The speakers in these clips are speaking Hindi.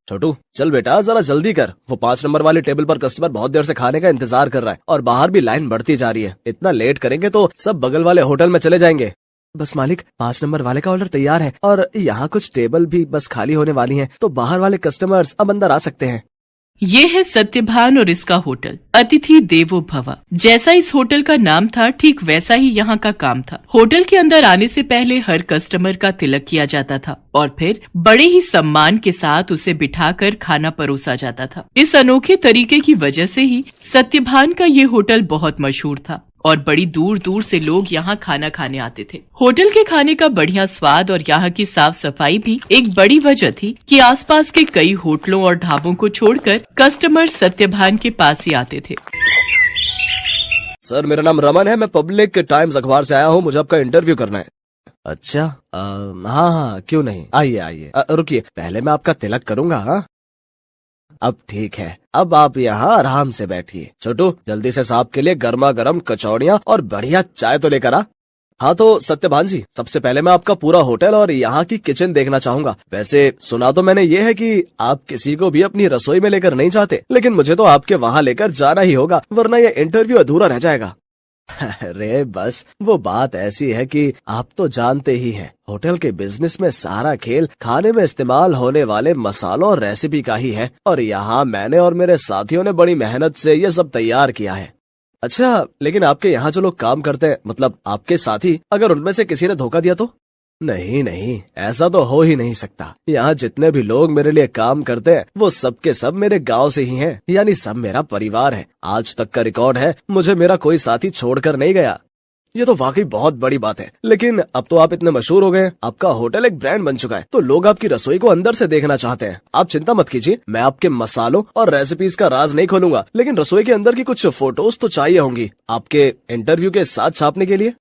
छोटू चल बेटा जरा जल्दी कर, वो 5 नंबर वाले टेबल पर कस्टमर बहुत देर से खाने का इंतजार कर रहा है और बाहर भी लाइन बढ़ती जा रही है। इतना लेट करेंगे तो सब बगल वाले होटल में चले जाएंगे। बस मालिक 5 नंबर वाले का ऑर्डर तैयार है और यहाँ कुछ टेबल भी बस खाली होने वाली हैं, तो बाहर वाले कस्टमर्स अब अंदर आ सकते हैं। ये है सत्यभान और इसका होटल अतिथि देवो भव। जैसा इस होटल का नाम था ठीक वैसा ही यहाँ का काम था। होटल के अंदर आने से पहले हर कस्टमर का तिलक किया जाता था और फिर बड़े ही सम्मान के साथ उसे बिठाकर खाना परोसा जाता था। इस अनोखे तरीके की वजह से ही सत्यभान का ये होटल बहुत मशहूर था और बड़ी दूर दूर से लोग यहाँ खाना खाने आते थे। होटल के खाने का बढ़िया स्वाद और यहाँ की साफ सफाई भी एक बड़ी वजह थी कि आसपास के कई होटलों और ढाबों को छोड़कर कस्टमर सत्यभान के पास ही आते थे। सर मेरा नाम रमन है, मैं पब्लिक टाइम्स अखबार से आया हूँ, मुझे आपका इंटरव्यू करना है। अच्छा हाँ क्यों नहीं, आइए आइए। रुकिए पहले मैं आपका तिलक करूँगा। हाँ अब ठीक है, अब आप यहाँ आराम से बैठिए। छोटू जल्दी से साहब के लिए गर्मा गर्म कचौड़ियाँ और बढ़िया चाय तो लेकर आ। हाँ तो सत्यभान जी, सबसे पहले मैं आपका पूरा होटल और यहाँ की किचन देखना चाहूंगा। वैसे सुना तो मैंने ये है कि आप किसी को भी अपनी रसोई में लेकर नहीं जाते, लेकिन मुझे तो आपके वहाँ लेकर जाना ही होगा, वरना ये इंटरव्यू अधूरा रह जाएगा। अरे बस वो बात ऐसी है कि आप तो जानते ही हैं, होटल के बिजनेस में सारा खेल खाने में इस्तेमाल होने वाले मसालों और रेसिपी का ही है और यहाँ मैंने और मेरे साथियों ने बड़ी मेहनत से ये सब तैयार किया है। अच्छा लेकिन आपके यहाँ जो लोग काम करते हैं, मतलब आपके साथी, अगर उनमें से किसी ने धोखा दिया तो? नहीं नहीं, ऐसा तो हो ही नहीं सकता। यहाँ जितने भी लोग मेरे लिए काम करते हैं वो सब के सब मेरे गांव से ही हैं, यानी सब मेरा परिवार है। आज तक का रिकॉर्ड है, मुझे मेरा कोई साथी छोड़कर नहीं गया। ये तो वाकई बहुत बड़ी बात है। लेकिन अब तो आप इतने मशहूर हो गए, आपका होटल एक ब्रांड बन चुका है, तो लोग आपकी रसोई को अंदर से देखना चाहते हैं। आप चिंता मत कीजिए, मैं आपके मसालों और रेसिपीज का राज नहीं खोलूंगा, लेकिन रसोई के अंदर की कुछ फोटोज तो चाहिए होंगी आपके इंटरव्यू के साथ छापने के लिए।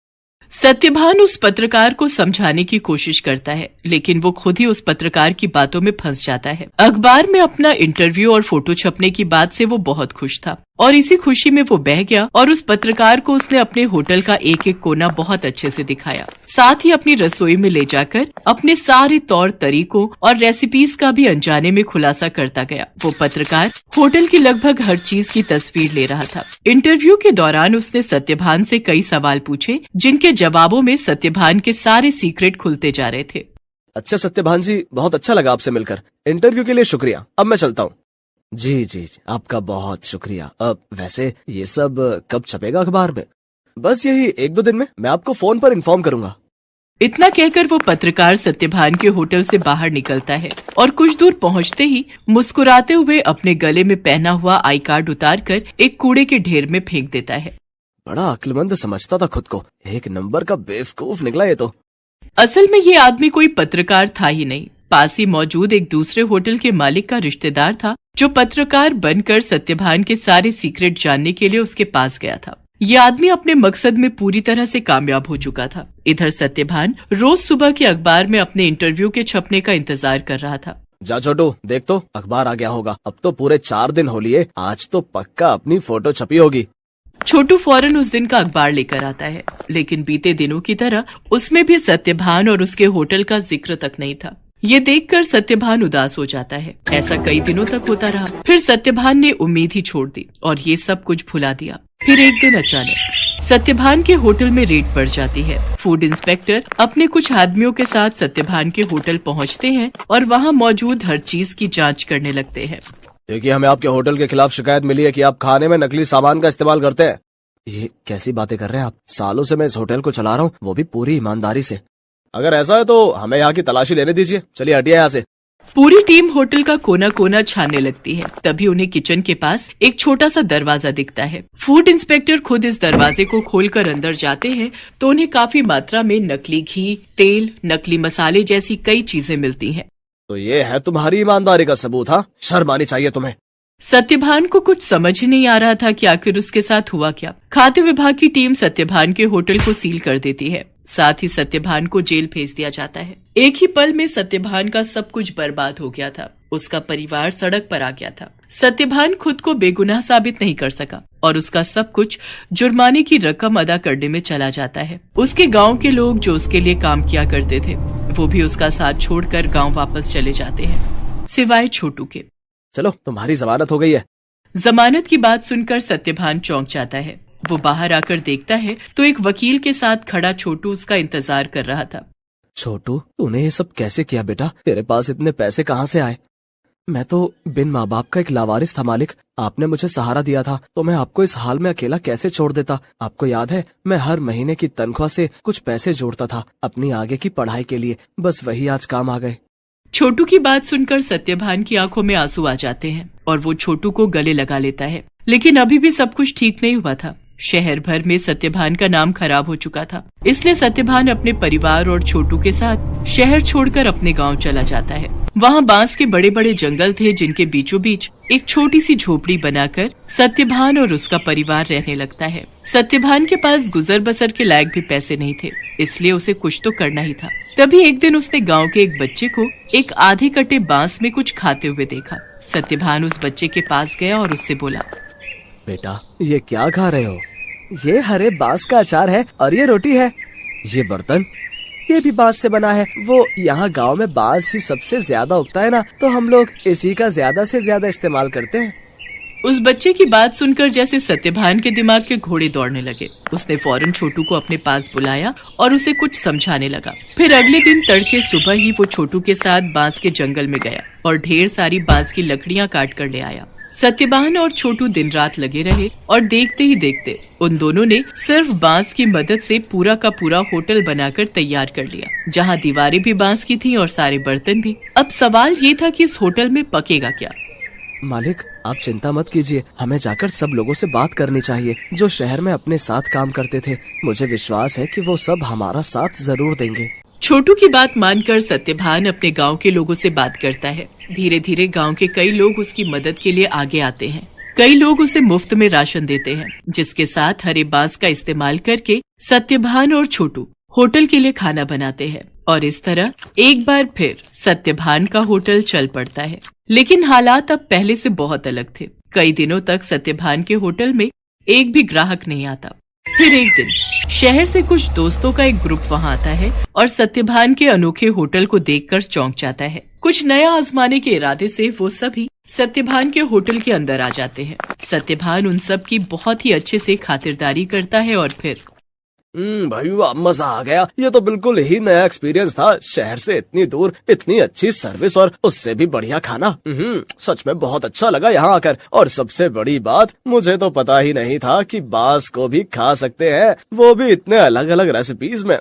सत्यभान उस पत्रकार को समझाने की कोशिश करता है, लेकिन वो खुद ही उस पत्रकार की बातों में फंस जाता है। अखबार में अपना इंटरव्यू और फोटो छपने की बात से वो बहुत खुश था और इसी खुशी में वो बह गया और उस पत्रकार को उसने अपने होटल का एक एक कोना बहुत अच्छे से दिखाया। साथ ही अपनी रसोई में ले जाकर अपने सारे तौर तरीकों और रेसिपीज का भी अनजाने में खुलासा करता गया। वो पत्रकार होटल की लगभग हर चीज की तस्वीर ले रहा था। इंटरव्यू के दौरान उसने सत्यभान से कई सवाल पूछे, जिनके जवाबों में सत्यभान के सारे सीक्रेट खुलते जा रहे थे। अच्छा सत्यभान जी, बहुत अच्छा लगा आपसे मिलकर। इंटरव्यू के लिए शुक्रिया, अब मैं चलता हूँ। जी आपका बहुत शुक्रिया। अब वैसे ये सब कब छपेगा अखबार में? बस यही 1-2 दिन में, मैं आपको फोन पर इन्फॉर्म करूंगा। इतना कहकर वो पत्रकार सत्यभान के होटल से बाहर निकलता है और कुछ दूर पहुंचते ही मुस्कुराते हुए अपने गले में पहना हुआ आई कार्ड उतारकर एक कूड़े के ढेर में फेंक देता है। बड़ा अक्लमंद समझता था खुद को, एक नंबर का बेवकूफ निकला ये तो। असल में ये आदमी कोई पत्रकार था ही नहीं, पास ही मौजूद एक दूसरे होटल के मालिक का रिश्तेदार था, जो पत्रकार बनकर सत्यभान के सारे सीक्रेट जानने के लिए उसके पास गया था। ये आदमी अपने मकसद में पूरी तरह से कामयाब हो चुका था। इधर सत्यभान रोज सुबह के अखबार में अपने इंटरव्यू के छपने का इंतजार कर रहा था। जा छोटू, देख तो अखबार आ गया होगा। अब तो पूरे 4 दिन हो लिए, आज तो पक्का अपनी फोटो छपी होगी। छोटू फौरन उस दिन का अखबार लेकर आता है, लेकिन बीते दिनों की तरह उसमें भी सत्यभान और उसके होटल का जिक्र तक नहीं था। ये देखकर सत्यभान उदास हो जाता है। ऐसा कई दिनों तक होता रहा। फिर सत्यभान ने उम्मीद ही छोड़ दी और ये सब कुछ भुला दिया। फिर एक दिन अचानक सत्यभान के होटल में रेड पड़ जाती है। फूड इंस्पेक्टर अपने कुछ आदमियों के साथ सत्यभान के होटल पहुंचते हैं और वहां मौजूद हर चीज की जांच करने लगते हैं। देखिए, हमें आपके होटल के खिलाफ शिकायत मिली है कि आप खाने में नकली सामान का इस्तेमाल करते हैं। ये कैसी बातें कर रहे हैं आप? सालों से मैं इस होटल को चला रहा हूँ, वो भी पूरी ईमानदारी से। अगर ऐसा है तो हमें यहाँ की तलाशी लेने दीजिए। चलिए हटिए यहाँ से। पूरी टीम होटल का कोना कोना छानने लगती है। तभी उन्हें किचन के पास एक छोटा सा दरवाजा दिखता है। फूड इंस्पेक्टर खुद इस दरवाजे को खोलकर अंदर जाते हैं तो उन्हें काफी मात्रा में नकली घी, तेल, नकली मसाले जैसी कई चीजें मिलती हैं। तो ये है तुम्हारी ईमानदारी का सबूत? हाँ, शर्म आनी चाहिए तुम्हें। सत्यभान को कुछ समझ ही नहीं आ रहा था कि आखिर उसके साथ हुआ क्या। खाद्य विभाग की टीम सत्यभान के होटल को सील कर देती है। साथ ही सत्यभान को जेल भेज दिया जाता है। एक ही पल में सत्यभान का सब कुछ बर्बाद हो गया था। उसका परिवार सड़क पर आ गया था। सत्यभान खुद को बेगुनाह साबित नहीं कर सका और उसका सब कुछ जुर्माने की रकम अदा करने में चला जाता है। उसके गांव के लोग जो उसके लिए काम किया करते थे, वो भी उसका साथ छोड़कर गांव वापस चले जाते हैं। सिवाय छोटू के। चलो तुम्हारी जमानत हो गई है। जमानत की बात सुनकर सत्यभान चौंक जाता है। वो बाहर आकर देखता है तो एक वकील के साथ खड़ा छोटू उसका इंतजार कर रहा था। छोटू, तूने ये सब कैसे किया बेटा? तेरे पास इतने पैसे कहाँ से आए? मैं तो बिन माँ बाप का एक लावारिस था मालिक। आपने मुझे सहारा दिया था तो मैं आपको इस हाल में अकेला कैसे छोड़ देता? आपको याद है, मैं हर महीने की तनख्वाह से कुछ पैसे जोड़ता था अपनी आगे की पढ़ाई के लिए। बस वही आज काम आ गए। छोटू की बात सुनकर सत्यभान की आंखों में आंसू आ जाते हैं और वो छोटू को गले लगा लेता है। लेकिन अभी भी सब कुछ ठीक नहीं हुआ था। शहर भर में सत्यभान का नाम खराब हो चुका था। इसलिए सत्यभान अपने परिवार और छोटू के साथ शहर छोड़कर अपने गांव चला जाता है। वहाँ बांस के बड़े बड़े जंगल थे जिनके बीचों बीच एक छोटी सी झोपड़ी बनाकर सत्यभान और उसका परिवार रहने लगता है। सत्यभान के पास गुजर बसर के लायक भी पैसे नहीं थे, इसलिए उसे कुछ तो करना ही था। तभी एक दिन उसने गांव के एक बच्चे को एक आधे कटे बांस में कुछ खाते हुए देखा। सत्यभान उस बच्चे के पास गया और उससे बोला, बेटा ये क्या खा रहे हो? ये हरे बांस का अचार है और ये रोटी है। ये बर्तन, ये भी बांस से बना है। वो यहाँ गांव में बांस ही सबसे ज्यादा उगता है ना, तो हम लोग इसी का ज्यादा से ज्यादा इस्तेमाल करते हैं। उस बच्चे की बात सुनकर जैसे सत्यभान के दिमाग के घोड़े दौड़ने लगे। उसने फौरन छोटू को अपने पास बुलाया और उसे कुछ समझाने लगा। फिर अगले दिन तड़के सुबह ही वो छोटू के साथ बांस के जंगल में गया और ढेर सारी बांस की लकड़ियाँ काट कर ले आया। सत्यभान और छोटू दिन रात लगे रहे और देखते ही देखते उन दोनों ने सिर्फ बांस की मदद से पूरा का पूरा होटल बनाकर तैयार कर लिया, जहां दीवारें भी बांस की थीं और सारे बर्तन भी। अब सवाल ये था कि इस होटल में पकेगा क्या? मालिक आप चिंता मत कीजिए, हमें जाकर सब लोगों से बात करनी चाहिए जो शहर में अपने साथ काम करते थे। मुझे विश्वास है कि वो सब हमारा साथ जरूर देंगे। छोटू की बात मानकर सत्यभान अपने गांव के लोगों से बात करता है। धीरे धीरे गांव के कई लोग उसकी मदद के लिए आगे आते हैं। कई लोग उसे मुफ्त में राशन देते हैं, जिसके साथ हरे बांस का इस्तेमाल करके सत्यभान और छोटू होटल के लिए खाना बनाते हैं। और इस तरह एक बार फिर सत्यभान का होटल चल पड़ता है। लेकिन हालात अब पहले से बहुत अलग थे। कई दिनों तक सत्यभान के होटल में एक भी ग्राहक नहीं आता। फिर एक दिन शहर से कुछ दोस्तों का एक ग्रुप वहां आता है और सत्यभान के अनोखे होटल को देखकर चौंक जाता है। कुछ नया आजमाने के इरादे से वो सभी सत्यभान के होटल के अंदर आ जाते हैं। सत्यभान उन सब की बहुत ही अच्छे से खातिरदारी करता है और फिर भाई वाह, मजा आ गया। ये तो बिल्कुल ही नया एक्सपीरियंस था। शहर से इतनी दूर इतनी अच्छी सर्विस और उससे भी बढ़िया खाना। सच में बहुत अच्छा लगा यहाँ आकर। और सबसे बड़ी बात, मुझे तो पता ही नहीं था कि बांस को भी खा सकते हैं, वो भी इतने अलग अलग रेसिपीज में।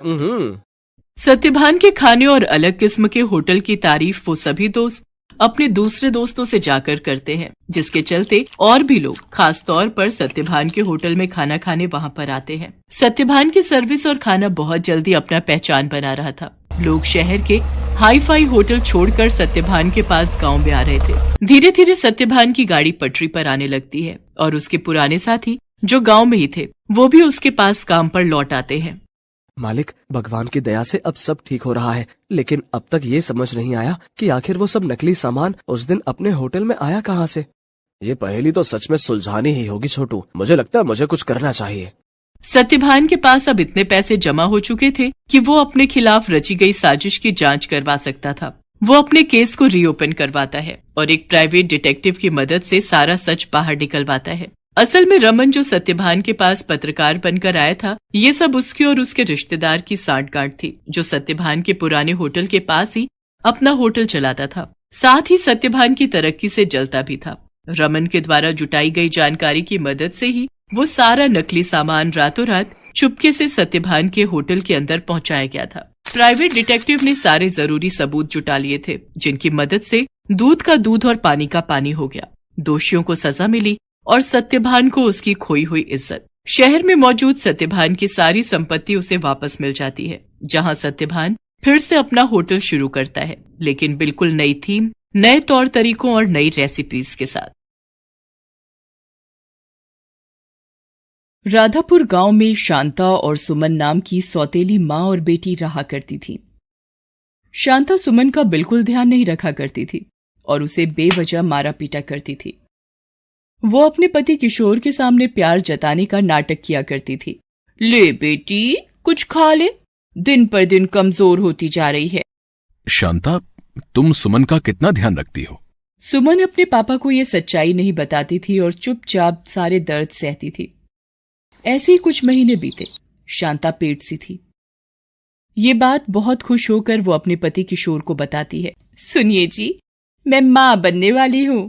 सत्यभान के खाने और अलग किस्म के होटल की तारीफ वो सभी दोस्त अपने दूसरे दोस्तों से जाकर करते हैं, जिसके चलते और भी लोग खास तौर पर सत्यभान के होटल में खाना खाने वहां पर आते हैं। सत्यभान की सर्विस और खाना बहुत जल्दी अपना पहचान बना रहा था। लोग शहर के हाई फाई होटल छोड़कर सत्यभान के पास गांव में आ रहे थे। धीरे धीरे सत्यभान की गाड़ी पटरी पर आने लगती है और उसके पुराने साथी जो गाँव में ही थे वो भी उसके पास काम पर लौट आते हैं। मालिक भगवान की दया से अब सब ठीक हो रहा है, लेकिन अब तक ये समझ नहीं आया कि आखिर वो सब नकली सामान उस दिन अपने होटल में आया कहाँ से। ये पहेली तो सच में सुलझानी ही होगी छोटू। मुझे लगता है मुझे कुछ करना चाहिए। सत्यभान के पास अब इतने पैसे जमा हो चुके थे कि वो अपने खिलाफ रची गई साजिश की जांच करवा सकता था। वो अपने केस को रीओपन करवाता है और एक प्राइवेट डिटेक्टिव की मदद से सारा सच बाहर निकलवाता है। असल में रमन जो सत्यभान के पास पत्रकार बनकर आया था, ये सब उसके और उसके रिश्तेदार की सांठगांठ थी, जो सत्यभान के पुराने होटल के पास ही अपना होटल चलाता था। साथ ही सत्यभान की तरक्की से जलता भी था। रमन के द्वारा जुटाई गई जानकारी की मदद से ही वो सारा नकली सामान रातों रात चुपके से सत्यभान के होटल के अंदर पहुंचाया गया था। प्राइवेट डिटेक्टिव ने सारे जरूरी सबूत जुटा लिए थे, जिनकी मदद से दूध का दूध और पानी का पानी हो गया। दोषियों को सजा मिली और सत्यभान को उसकी खोई हुई इज्जत। शहर में मौजूद सत्यभान की सारी संपत्ति उसे वापस मिल जाती है, जहां सत्यभान फिर से अपना होटल शुरू करता है, लेकिन बिल्कुल नई थीम, नए तौर तरीकों और नई रेसिपीज के साथ। राधापुर गांव में शांता और सुमन नाम की सौतेली माँ और बेटी रहा करती थी। शांता सुमन का बिल्कुल ध्यान नहीं रखा करती थी और उसे बेवजह मारा पीटा करती थी। वो अपने पति किशोर के सामने प्यार जताने का नाटक किया करती थी। ले बेटी कुछ खा ले, दिन पर दिन कमजोर होती जा रही है। शांता, तुम सुमन का कितना ध्यान रखती हो? सुमन अपने पापा को ये सच्चाई नहीं बताती थी और चुपचाप सारे दर्द सहती थी। ऐसे ही कुछ महीने बीते। शांता पेट सी थी। ये बात बहुत खुश होकर वो अपने पति किशोर को बताती है। सुनिए जी, मैं मां बनने वाली हूं।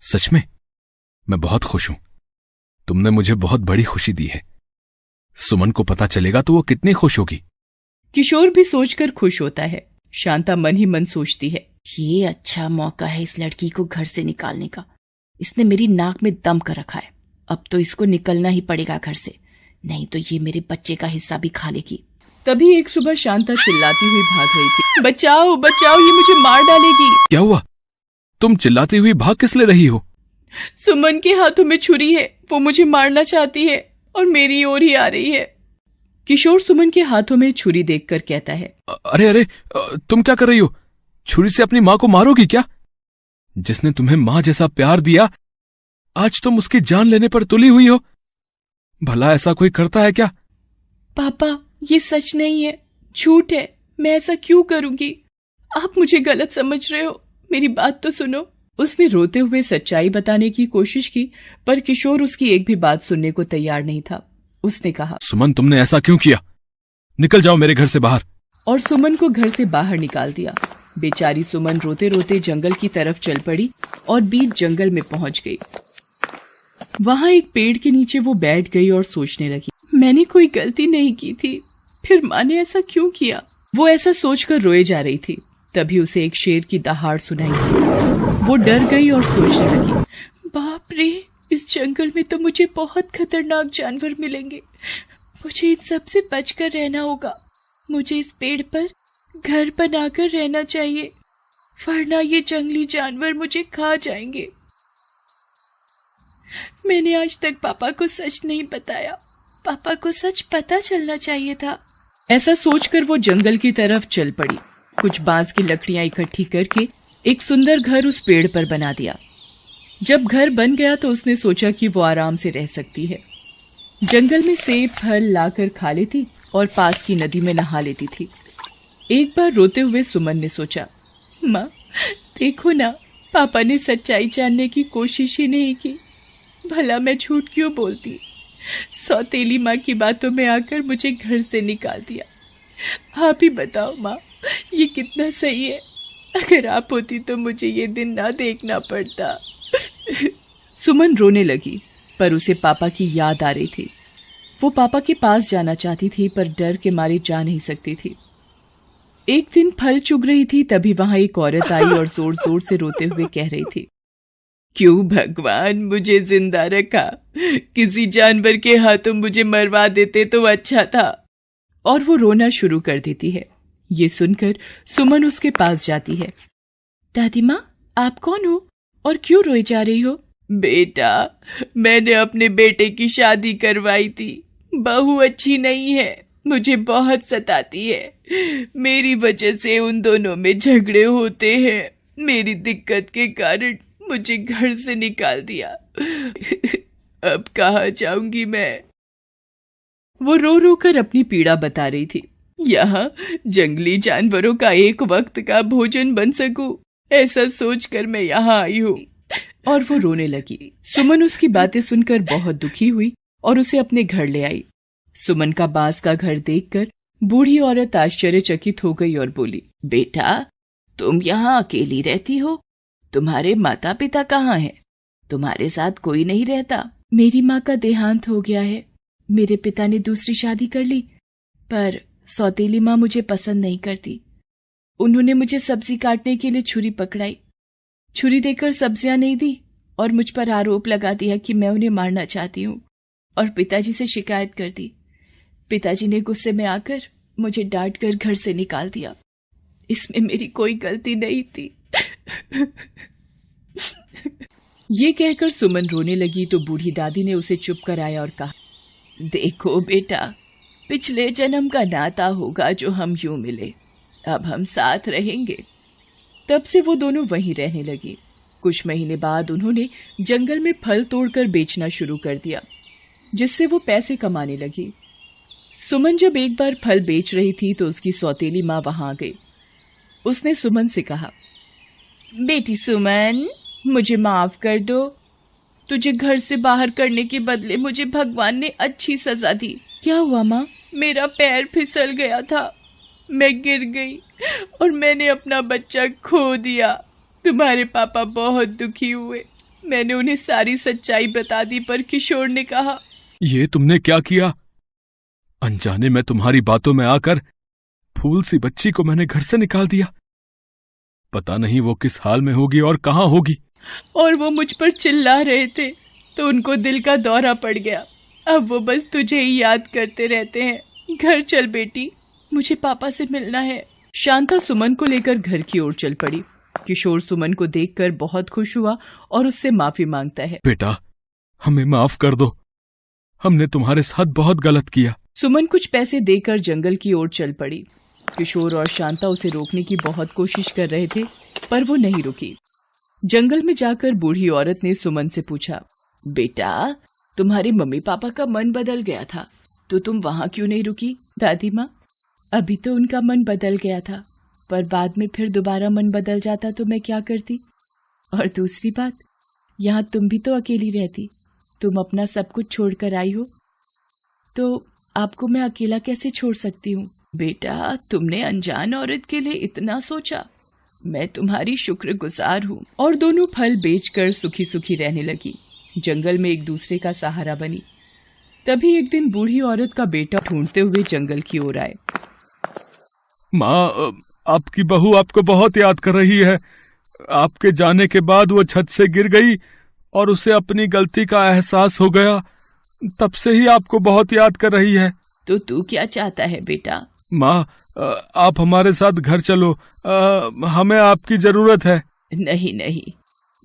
सच में? मैं बहुत खुश हूं। तुमने मुझे बहुत बड़ी खुशी दी है। सुमन को पता चलेगा तो वो कितनी खुश होगी। किशोर भी सोचकर खुश होता है। शांता मन ही मन सोचती है, ये अच्छा मौका है इस लड़की को घर से निकालने का। इसने मेरी नाक में दम कर रखा है। अब तो इसको निकलना ही पड़ेगा घर से, नहीं तो ये मेरे बच्चे का हिस्सा भी खा लेगी। तभी एक सुबह शांता चिल्लाती हुई भाग रही थी। बचाओ बचाओ, ये मुझे मार डालेगी। क्या हुआ? तुम चिल्लाती हुई भाग किस ले रही हो? सुमन के हाथों में छुरी है, वो मुझे मारना चाहती है और मेरी ओर ही आ रही है। किशोर सुमन के हाथों में छुरी देखकर कहता है, अरे अरे, तुम क्या कर रही हो? छुरी से अपनी माँ को मारोगी क्या? जिसने तुम्हें माँ जैसा प्यार दिया, आज तुम उसकी जान लेने पर तुली हुई हो। भला ऐसा कोई करता है क्या? पापा, ये सच नहीं है, झूठ है। मैं ऐसा क्यों करूंगी? आप मुझे गलत समझ रहे हो, मेरी बात तो सुनो। उसने रोते हुए सच्चाई बताने की कोशिश की, पर किशोर उसकी एक भी बात सुनने को तैयार नहीं था। उसने कहा, सुमन, तुमने ऐसा क्यों किया? निकल जाओ मेरे घर से बाहर। और सुमन को घर से बाहर निकाल दिया। बेचारी सुमन रोते रोते जंगल की तरफ चल पड़ी और बीच जंगल में पहुंच गई। वहां एक पेड़ के नीचे वो बैठ गई और सोचने लगी, मैंने कोई गलती नहीं की थी, फिर माँ ने ऐसा क्यों किया? वो ऐसा सोचकर रोए जा रही थी। तभी उसे एक शेर की दहाड़ सुनाई दी। वो डर गई और सोचने लगी, बाप रे, इस जंगल में तो मुझे बहुत खतरनाक जानवर मिलेंगे। मुझे इन सबसे बचकर रहना होगा। मुझे इस पेड़ पर घर बनाकर रहना चाहिए, वरना ये जंगली जानवर मुझे खा जाएंगे। मैंने आज तक पापा को सच नहीं बताया। पापा को सच पता चलना चाहिए था। ऐसा सोचकर वो जंगल की तरफ चल पड़ी। कुछ बांस की लकड़ियां इकट्ठी करके एक सुंदर घर उस पेड़ पर बना दिया। जब घर बन गया तो उसने सोचा कि वो आराम से रह सकती है। जंगल में सेब फल लाकर खा लेती और पास की नदी में नहा लेती थी। एक बार रोते हुए सुमन ने सोचा, माँ देखो ना, पापा ने सच्चाई जानने की कोशिश ही नहीं की। भला मैं झूठ क्यों बोलती? सौतेली माँ की बातों में आकर मुझे घर से निकाल दिया। आप ही बताओ माँ, ये कितना सही है? अगर आप होती तो मुझे ये दिन ना देखना पड़ता। सुमन रोने लगी, पर उसे पापा की याद आ रही थी। वो पापा के पास जाना चाहती थी, पर डर के मारे जा नहीं सकती थी। एक दिन फल चुग रही थी, तभी वहां एक औरत आई और जोर जोर से रोते हुए कह रही थी, क्यों भगवान मुझे जिंदा रखा? किसी जानवर के हाथों मुझे मरवा देते तो अच्छा था। और वो रोना शुरू कर देती है। ये सुनकर सुमन उसके पास जाती है। दादी माँ, आप कौन हो और क्यों रोए जा रही हो? बेटा, मैंने अपने बेटे की शादी करवाई थी। बहू अच्छी नहीं है, मुझे बहुत सताती है। मेरी वजह से उन दोनों में झगड़े होते हैं। मेरी दिक्कत के कारण मुझे घर से निकाल दिया। अब कहाँ जाऊंगी मैं? वो रो रो कर अपनी पीड़ा बता रही थी। यहाँ जंगली जानवरों का एक वक्त का भोजन बन सकूं, ऐसा सोचकर मैं यहाँ आई हूँ। और वो रोने लगी। सुमन उसकी बातें सुनकर बहुत दुखी हुई और उसे अपने घर ले आई। सुमन का बांस का घर देखकर बूढ़ी औरत आश्चर्यचकित हो गई और बोली, बेटा, तुम यहाँ अकेली रहती हो? तुम्हारे माता पिता कहाँ हैं? तुम्हारे साथ कोई नहीं रहता? मेरी माँ का देहांत हो गया है। मेरे पिता ने दूसरी शादी कर ली, पर सौतेली माँ मुझे पसंद नहीं करती। उन्होंने मुझे सब्जी काटने के लिए छुरी पकड़ाई। छुरी देकर सब्जियां नहीं दी और मुझ पर आरोप लगा दिया कि मैं उन्हें मारना चाहती हूँ और पिताजी से शिकायत कर दी। पिताजी ने गुस्से में आकर मुझे डांट कर घर से निकाल दिया। इसमें मेरी कोई गलती नहीं थी। ये कहकर सुमन रोने लगी तो बूढ़ी दादी ने उसे चुप कराया और कहा, देखो बेटा, पिछले जन्म का नाता होगा जो हम यूं मिले। अब हम साथ रहेंगे। तब से वो दोनों वहीं रहने लगे। कुछ महीने बाद उन्होंने जंगल में फल तोड़कर बेचना शुरू कर दिया, जिससे वो पैसे कमाने लगी। सुमन जब एक बार फल बेच रही थी तो उसकी सौतेली माँ वहां आ गई। उसने सुमन से कहा, बेटी सुमन, मुझे माफ कर दो। तुझे घर से बाहर करने के बदले मुझे भगवान ने अच्छी सजा दी। क्या हुआ माँ? मेरा पैर फिसल गया था, मैं गिर गई और मैंने अपना बच्चा खो दिया। तुम्हारे पापा बहुत दुखी हुए। मैंने उन्हें सारी सच्चाई बता दी, पर किशोर ने कहा, ये तुमने क्या किया? अनजाने में तुम्हारी बातों में आकर फूल सी बच्ची को मैंने घर से निकाल दिया। पता नहीं वो किस हाल में होगी और कहाँ होगी। और वो मुझ पर चिल्ला रहे थे तो उनको दिल का दौरा पड़ गया। अब वो बस तुझे ही याद करते रहते हैं। घर चल बेटी, मुझे पापा से मिलना है। शांता सुमन को लेकर घर की ओर चल पड़ी। किशोर सुमन को देखकर बहुत खुश हुआ और उससे माफी मांगता है। बेटा, हमें माफ कर दो, हमने तुम्हारे साथ बहुत गलत किया। सुमन कुछ पैसे देकर जंगल की ओर चल पड़ी। किशोर और शांता उसे रोकने की बहुत कोशिश कर रहे थे, पर वो नहीं रुकी। जंगल में जाकर बूढ़ी औरत ने सुमन से पूछा, बेटा, तुम्हारे मम्मी पापा का मन बदल गया था तो तुम वहाँ क्यों नहीं रुकी? दादी माँ, अभी तो उनका मन बदल गया था, पर बाद में फिर दोबारा मन बदल जाता तो मैं क्या करती? और दूसरी बात, यहाँ तुम भी तो अकेली रहती। तुम अपना सब कुछ छोड़कर आई हो, तो आपको मैं अकेला कैसे छोड़ सकती हूँ? बेटा, तुमने अनजान औरत के लिए इतना सोचा, मैं तुम्हारी शुक्रगुजार हूँ। और दोनों फल बेचकर सुखी सुखी रहने लगी। जंगल में एक दूसरे का सहारा बनी। तभी एक दिन बूढ़ी औरत का बेटा ढूंढते हुए जंगल की ओर आए। माँ, आपकी बहू आपको बहुत याद कर रही है। आपके जाने के बाद वो छत से गिर गई और उसे अपनी गलती का एहसास हो गया। तब से ही आपको बहुत याद कर रही है। तो तू क्या चाहता है बेटा? माँ, आप हमारे साथ घर चलो, हमें आपकी जरूरत है। नहीं नहीं,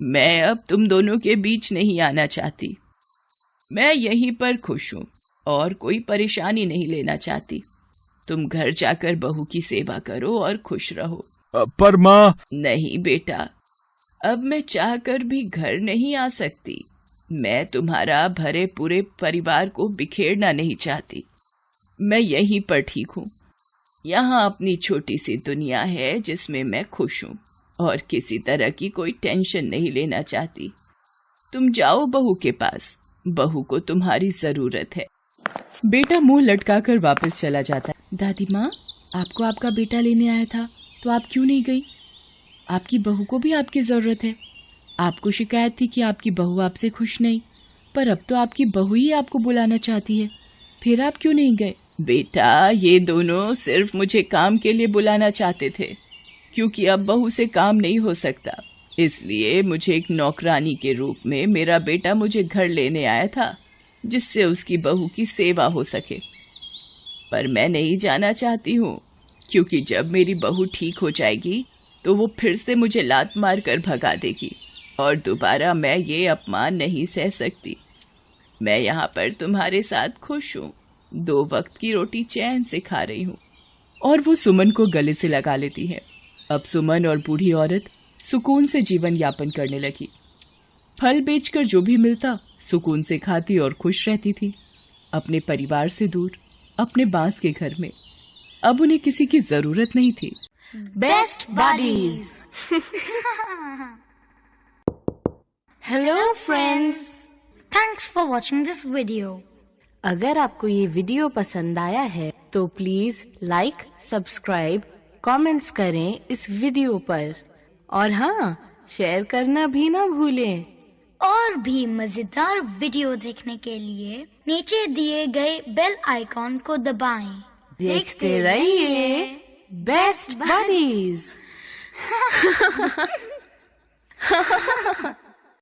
मैं अब तुम दोनों के बीच नहीं आना चाहती। मैं यहीं पर खुश हूँ और कोई परेशानी नहीं लेना चाहती। तुम घर जाकर बहू की सेवा करो और खुश रहो। पर माँ। नहीं बेटा, अब मैं चाहकर भी घर नहीं आ सकती। मैं तुम्हारा भरे पूरे परिवार को बिखेरना नहीं चाहती। मैं यहीं पर ठीक हूँ। यहाँ अपनी छोटी सी दुनिया है जिसमें मैं खुश हूँ और किसी तरह की कोई टेंशन नहीं लेना चाहती। तुम जाओ बहू के पास, बहू को तुम्हारी जरूरत है। बेटा मुंह लटकाकर वापस चला जाता है। दादी माँ, आपको आपका बेटा लेने आया था तो आप क्यों नहीं गई? आपकी बहू को भी आपकी जरूरत है। आपको शिकायत थी कि आपकी बहू आपसे खुश नहीं, पर अब तो आपकी बहू ही आपको बुलाना चाहती है, फिर आप क्यों नहीं गए? बेटा, ये दोनों सिर्फ मुझे काम के लिए बुलाना चाहते थे, क्योंकि अब बहू से काम नहीं हो सकता। इसलिए मुझे एक नौकरानी के रूप में मेरा बेटा मुझे घर लेने आया था, जिससे उसकी बहू की सेवा हो सके। पर मैं नहीं जाना चाहती हूँ, क्योंकि जब मेरी बहू ठीक हो जाएगी तो वो फिर से मुझे लात मार कर भगा देगी और दोबारा मैं ये अपमान नहीं सह सकती। मैं यहाँ पर तुम्हारे साथ खुश हूँ, 2 वक्त की रोटी चैन से खा रही हूँ। और वो सुमन को गले से लगा लेती है। अब सुमन और बूढ़ी औरत सुकून से जीवन यापन करने लगी। फल बेचकर जो भी मिलता सुकून से खाती और खुश रहती थी, अपने परिवार से दूर, अपने बांस के घर में। अब उन्हें किसी की जरूरत नहीं थी। Best buddies. Hello friends, thanks for watching this video. अगर आपको ये वीडियो पसंद आया है तो प्लीज लाइक, सब्सक्राइब, कमेंट्स करें इस वीडियो पर, और हाँ, शेयर करना भी ना भूलें। और भी मजेदार वीडियो देखने के लिए नीचे दिए गए बेल आइकॉन को दबाएं। देखते रहिए बेस्ट बडीज।